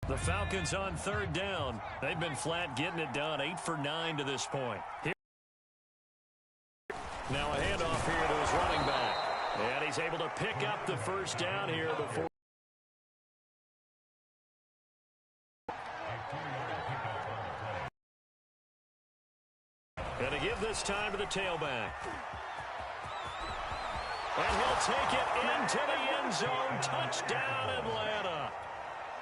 The Falcons on third down. They've been flat getting it done, 8 for 9 to this point. Now a handoff here to his running back. And he's able to pick up the first down here before. Going to give this time to the tailback. And he'll take it into the end zone. Touchdown, Atlanta.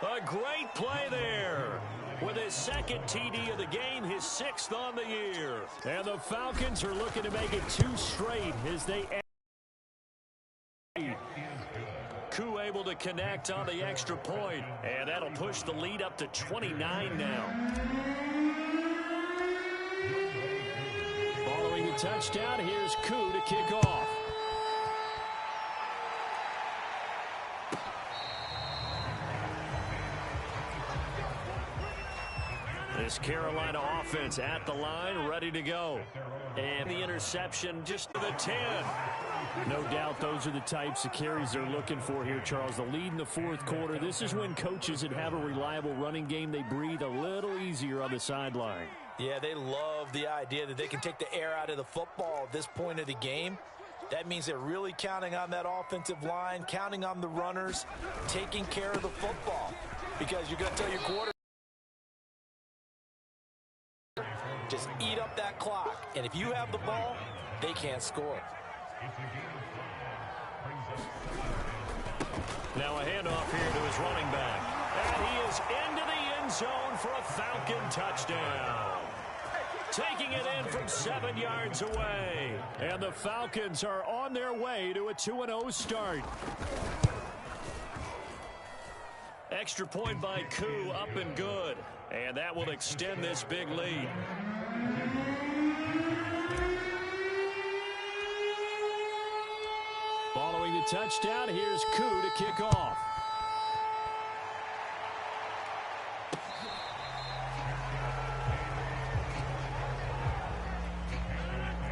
A great play there. With his second TD of the game, his 6th on the year. And the Falcons are looking to make it 2 straight as they Koo able to connect on the extra point. And that'll push the lead up to 29 now. Following the touchdown, here's Koo to kick off. This Carolina offense at the line, ready to go. And the interception just to the 10. No doubt those are the types of carries they're looking for here, Charles. The lead in the 4th quarter. This is when coaches that have a reliable running game, they breathe a little easier on the sideline. Yeah, they love the idea that they can take the air out of the football at this point of the game. That means they're really counting on that offensive line, counting on the runners, taking care of the football. Because you're going to tell your quarterback, just eat up that clock. And if you have the ball, they can't score. Now a handoff here to his running back. And he is into the end zone for a Falcon touchdown. Taking it in from 7 yards away. And the Falcons are on their way to a 2-0 start. Extra point by Koo, up and good. And that will extend this big lead. Following the touchdown, here's Koo to kick off.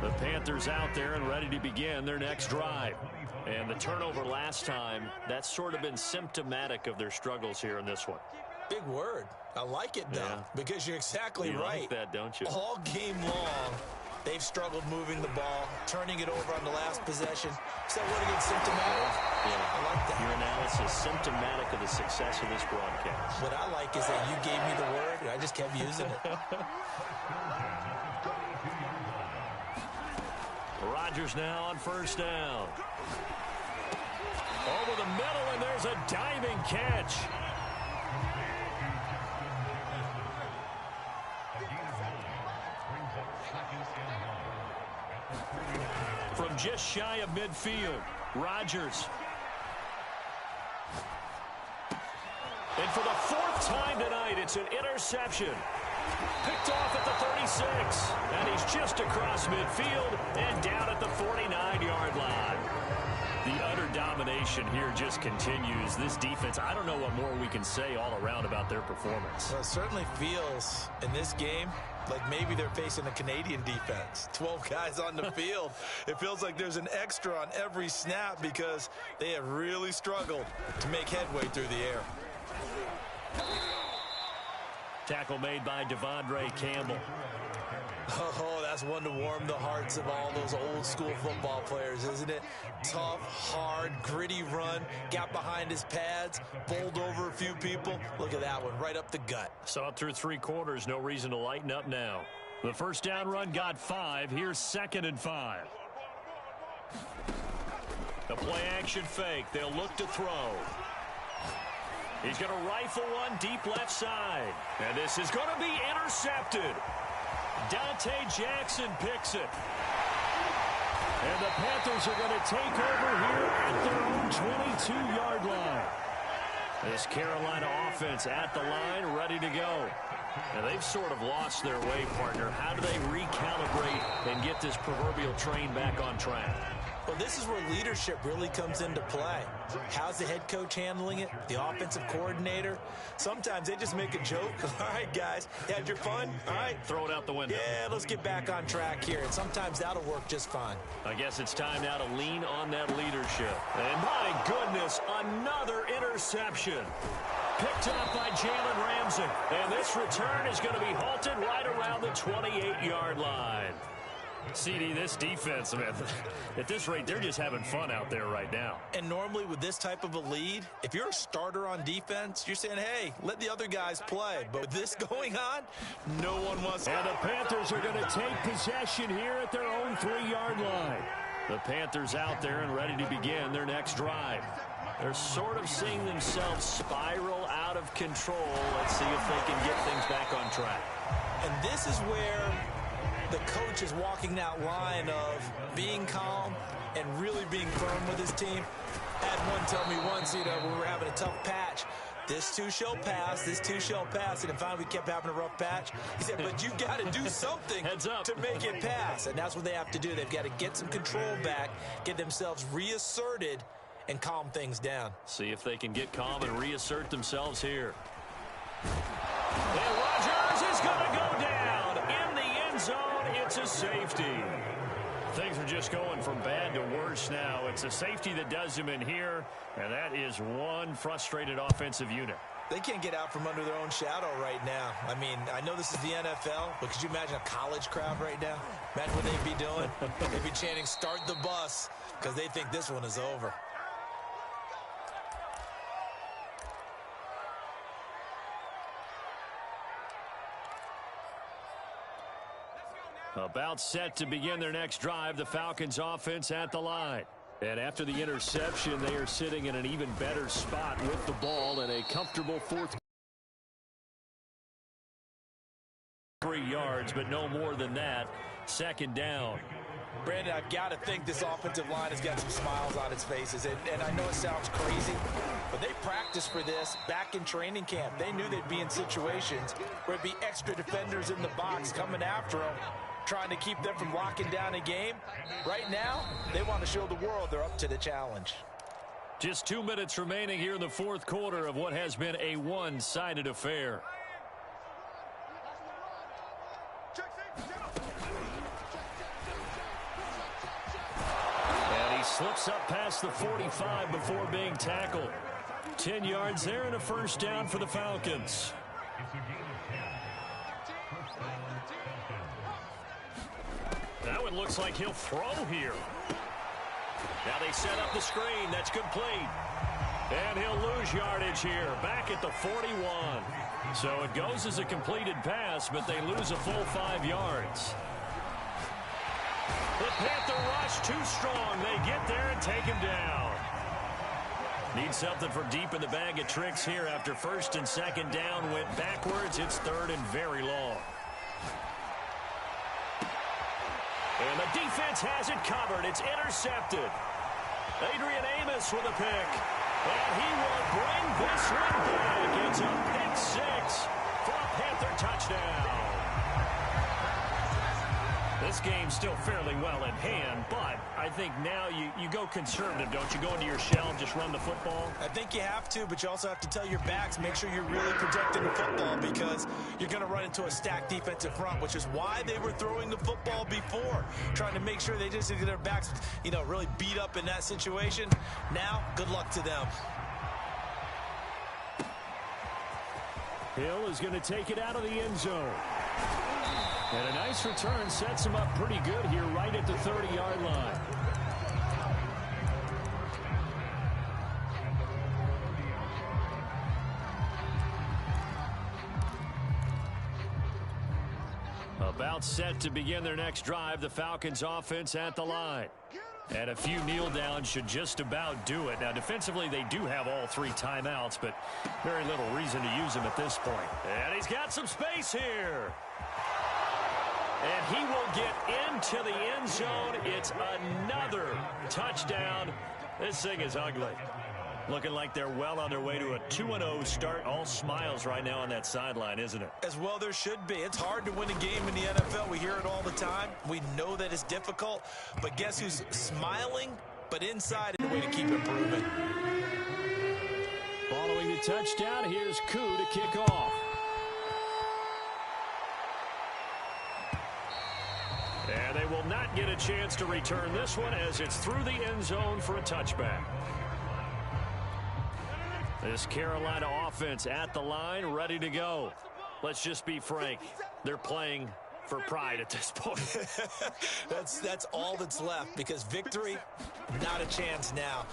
The Panthers out there and ready to begin their next drive. And the turnover last time, that's sort of been symptomatic of their struggles here in this one. Big word. I like it, though, because you're exactly right. You like that, don't you? All game long, they've struggled moving the ball, turning it over on the last possession. Is that what against symptomatic? Yeah, I like that. Your analysis symptomatic of the success of this broadcast. What I like is that you gave me the word, and I just kept using it. Rodgers now on first down. Over the middle, and there's a diving catch. From just shy of midfield, Rodgers. And for the 4th time tonight, it's an interception. Picked off at the 36. And he's just across midfield and down at the 49-yard line. The utter domination here just continues. This defense, I don't know what more we can say all around about their performance. Well, it certainly feels in this game like maybe they're facing a Canadian defense. 12 guys on the field. It feels like there's an extra on every snap because they have really struggled to make headway through the air. Tackle made by Devondre Campbell. Oh, that's one to warm the hearts of all those old school football players, isn't it? Tough, hard, gritty run, got behind his pads, bowled over a few people. Look at that one, right up the gut. Saw it through 3 quarters, no reason to lighten up now. The first down run got 5. Here's 2nd and 5. The play action fake. They'll look to throw. He's going to rifle one deep left side. And this is going to be intercepted. Dante Jackson picks it. And the Panthers are going to take over here at their own 22-yard line. This Carolina offense at the line, ready to go. And they've sort of lost their way, partner. How do they recalibrate and get this proverbial train back on track? Well, this is where leadership really comes into play. How's the head coach handling it? The offensive coordinator? Sometimes they just make a joke. All right, guys, had your fun? All right. Throw it out the window. Yeah, let's get back on track here. And sometimes that'll work just fine. I guess it's time now to lean on that leadership. And my goodness, another interception. picked up by Jalen Ramsey. And this return is going to be halted right around the 28-yard line. CD, this defense, man, at this rate, they're just having fun out there right now. And normally with this type of a lead, if you're a starter on defense, you're saying, hey, let the other guys play. But with this going on, no one wants to. And the Panthers are going to take possession here at their own 3-yard line. The Panthers out there and ready to begin their next drive. They're sort of seeing themselves spiral out of control. Let's see if they can get things back on track. And this is where the coach is walking that line of being calm and really being firm with his team. Had one tell me once, when we were having a tough patch, this too shall pass, this too shall pass. And finally we kept having a rough patch. He said, but you've got to do something to make it pass. And that's what they have to do. They've got to get some control back, get themselves reasserted, and calm things down. See if they can get calm and reassert themselves here. And Rodgers is going to go down in the end zone. It's a safety. Things are just going from bad to worse now. It's a safety that does them in here, and that is one frustrated offensive unit. They can't get out from under their own shadow right now. I mean, I know this is the NFL, but could you imagine a college crowd right now? Imagine what they'd be doing. They'd be chanting, start the bus, because they think this one is over. About set to begin their next drive, the Falcons offense at the line. And after the interception, they are sitting in an even better spot with the ball in a comfortable 4th. 3 yards, but no more than that. 2nd down. Brandon, I've got to think this offensive line has got some smiles on its faces. And I know it sounds crazy, but they practiced for this back in training camp. They knew they'd be in situations where it'd be extra defenders in the box coming after them, trying to keep them from locking down a game. Right now, they want to show the world they're up to the challenge. Just 2 minutes remaining here in the 4th quarter of what has been a one-sided affair. And he slips up past the 45 before being tackled. 10 yards there and a first down for the Falcons. That one looks like he'll throw here. Now they set up the screen. That's complete. And he'll lose yardage here. Back at the 41. So it goes as a completed pass, but they lose a full 5 yards. The Panther rush too strong. They get there and take him down. Need something from deep in the bag of tricks here after 1st and 2nd down went backwards. It's 3rd and very long. And the defense has it covered. It's intercepted. Adrian Amos with a pick. And he will bring this one back. It's a pick 6 for a Panther touchdown. This game's still fairly well in hand, but I think now you go conservative, don't you? Go into your shell and just run the football? I think you have to, but you also have to tell your backs, make sure you're really protecting the football because you're going to run into a stacked defensive front, which is why they were throwing the football before, trying to make sure they just get their backs, really beat up in that situation. Now, good luck to them. Hill is going to take it out of the end zone. And a nice return sets him up pretty good here right at the 30-yard line. About set to begin their next drive, the Falcons offense at the line. And a few kneel downs should just about do it. Now, defensively, they do have all 3 timeouts, but very little reason to use them at this point. And he's got some space here. And he will get into the end zone. It's another touchdown. This thing is ugly. Looking like they're well on their way to a 2-0 start. All smiles right now on that sideline, isn't it? As well there should be. It's hard to win a game in the NFL. We hear it all the time. We know that it's difficult. But guess who's smiling? But inside is a way to keep improving. Following the touchdown, here's Koo to kick off. And they will not get a chance to return this one as it's through the end zone for a touchback. This Carolina offense at the line, ready to go. Let's just be frank. They're playing for pride at this point. That's all that's left, because victory, not a chance now.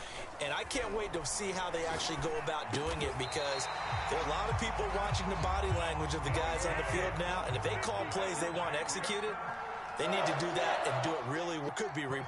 And I can't wait to see how they actually go about doing it, because there are a lot of people watching the body language of the guys on the field now, and if they call plays they want executed, they need to do that and do it really. Could be repercussions.